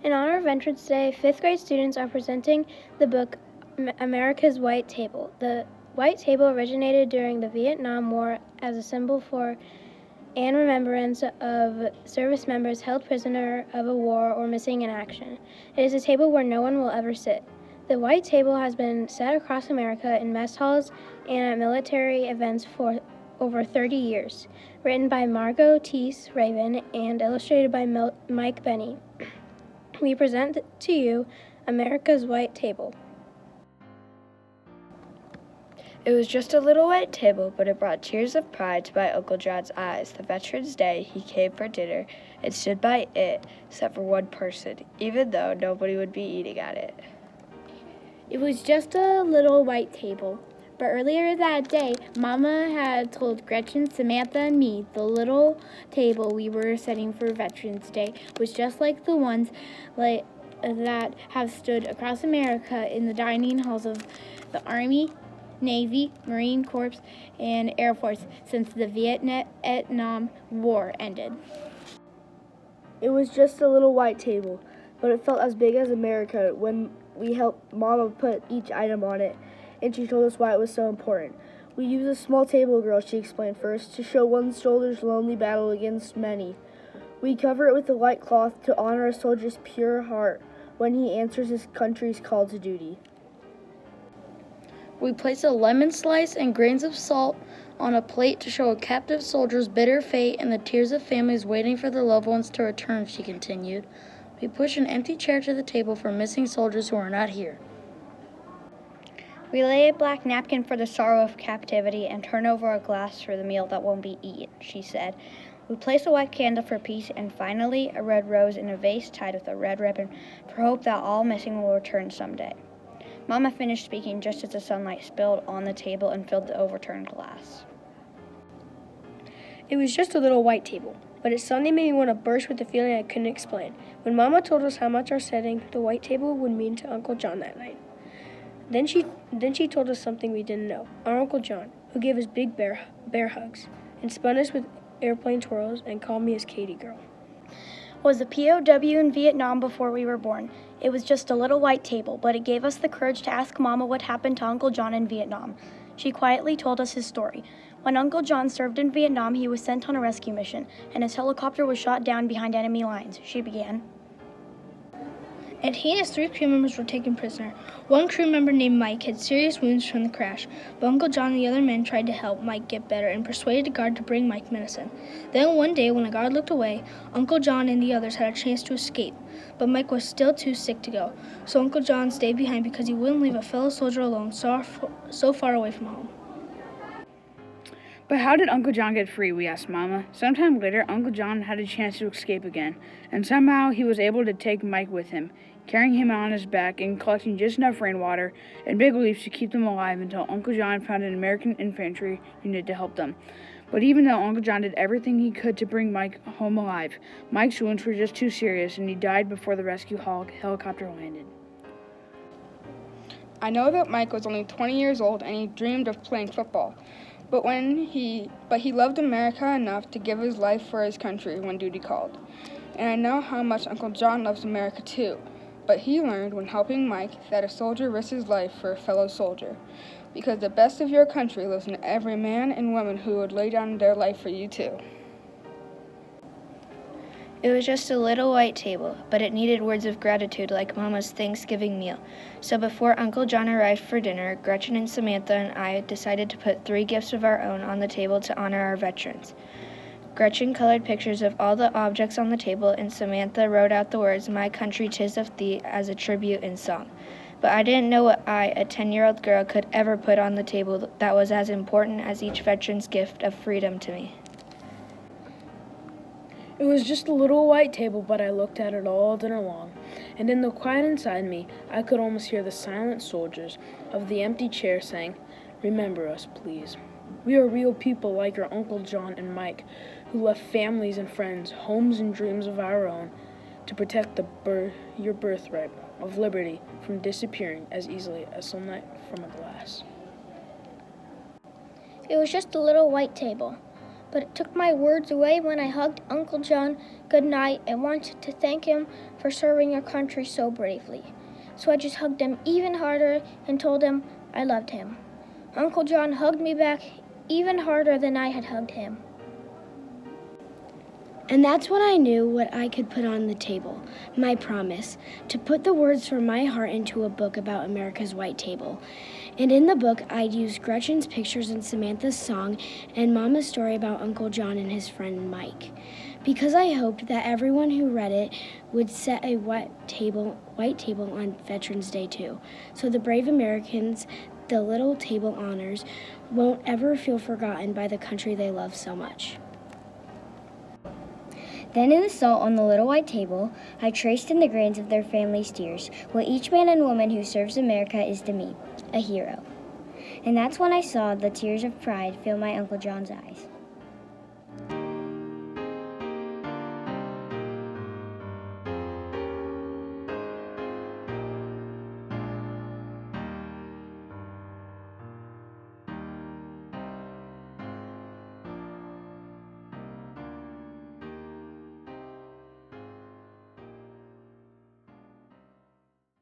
In honor of Veterans Day, 5th grade students are presenting the book America's White Table. The White Table originated during the Vietnam War as a symbol for and remembrance of service members held prisoner of a war or missing in action. It is a table where no one will ever sit. The White Table has been set across America in mess halls and at military events for over 30 years. Written by Margot Thies Raven and illustrated by Mike Benny. We present to you America's White Table. It was just a little white table, but it brought tears of pride to my Uncle John's eyes. The Veterans Day, he came for dinner and stood by it, except for one person, even though nobody would be eating at it. It was just a little white table, but earlier that day, Mama had told Gretchen, Samantha, and me the little table we were setting for Veterans Day was just like the ones that have stood across America in the dining halls of the Army, Navy, Marine Corps, and Air Force since the Vietnam War ended. It was just a little white table, but it felt as big as America when we helped Mama put each item on it, and she told us why it was so important. We use a small table, girl, she explained first, to show one soldier's lonely battle against many. We cover it with a white cloth to honor a soldier's pure heart when he answers his country's call to duty. We place a lemon slice and grains of salt on a plate to show a captive soldier's bitter fate and the tears of families waiting for their loved ones to return, she continued. We push an empty chair to the table for missing soldiers who are not here. We lay a black napkin for the sorrow of captivity and turn over a glass for the meal that won't be eaten, she said. We place a white candle for peace and finally a red rose in a vase tied with a red ribbon for hope that all missing will return someday. Mama finished speaking just as the sunlight spilled on the table and filled the overturned glass. It was just a little white table, but it suddenly made me want to burst with a feeling I couldn't explain. When Mama told us how much our setting the white table would mean to Uncle John that night. Then she told us something we didn't know. Our Uncle John, who gave us big bear hugs and spun us with airplane twirls and called me his Katie girl, Was a POW in Vietnam before we were born. It was just a little white table, but it gave us the courage to ask Mama what happened to Uncle John in Vietnam. She quietly told us his story. When Uncle John served in Vietnam, he was sent on a rescue mission, and his helicopter was shot down behind enemy lines, she began. And he and his 3 crew members were taken prisoner. One crew member named Mike had serious wounds from the crash, but Uncle John and the other men tried to help Mike get better and persuaded a guard to bring Mike medicine. Then one day, when the guard looked away, Uncle John and the others had a chance to escape, but Mike was still too sick to go. So Uncle John stayed behind because he wouldn't leave a fellow soldier alone so far away from home. But how did Uncle John get free, we asked Mama. Sometime later, Uncle John had a chance to escape again, and somehow he was able to take Mike with him, carrying him on his back and collecting just enough rainwater and big leaves to keep them alive until Uncle John found an American infantry unit to help them. But even though Uncle John did everything he could to bring Mike home alive, Mike's wounds were just too serious and he died before the rescue helicopter landed. I know that Mike was only 20 years old and he dreamed of playing football. But he loved America enough to give his life for his country when duty called. And I know how much Uncle John loves America too. But he learned when helping Mike that a soldier risks his life for a fellow soldier. Because the best of your country lives in every man and woman who would lay down their life for you too. It was just a little white table, but it needed words of gratitude like Mama's Thanksgiving meal. So before Uncle John arrived for dinner, Gretchen and Samantha and I decided to put 3 gifts of our own on the table to honor our veterans. Gretchen colored pictures of all the objects on the table, and Samantha wrote out the words, "My country, 'tis of thee," as a tribute in song. But I didn't know what I, a 10-year-old girl, could ever put on the table that was as important as each veteran's gift of freedom to me. It was just a little white table, but I looked at it all dinner long, and in the quiet inside me, I could almost hear the silent soldiers of the empty chair saying, "Remember us, please. We are real people like your Uncle John and Mike, who left families and friends, homes and dreams of our own, to protect your birthright of liberty from disappearing as easily as sunlight from a glass." It was just a little white table, but it took my words away when I hugged Uncle John goodnight and wanted to thank him for serving our country so bravely. So I just hugged him even harder and told him I loved him. Uncle John hugged me back even harder than I had hugged him. And that's when I knew what I could put on the table, my promise, to put the words from my heart into a book about America's white table. And in the book, I'd use Gretchen's pictures and Samantha's song and Mama's story about Uncle John and his friend Mike. Because I hoped that everyone who read it would set a white table on Veterans Day too, so the brave Americans the little table honors won't ever feel forgotten by the country they love so much. Then in the salt on the little white table, I traced in the grains of their family's tears what each man and woman who serves America is to me, a hero. And that's when I saw the tears of pride fill my Uncle John's eyes.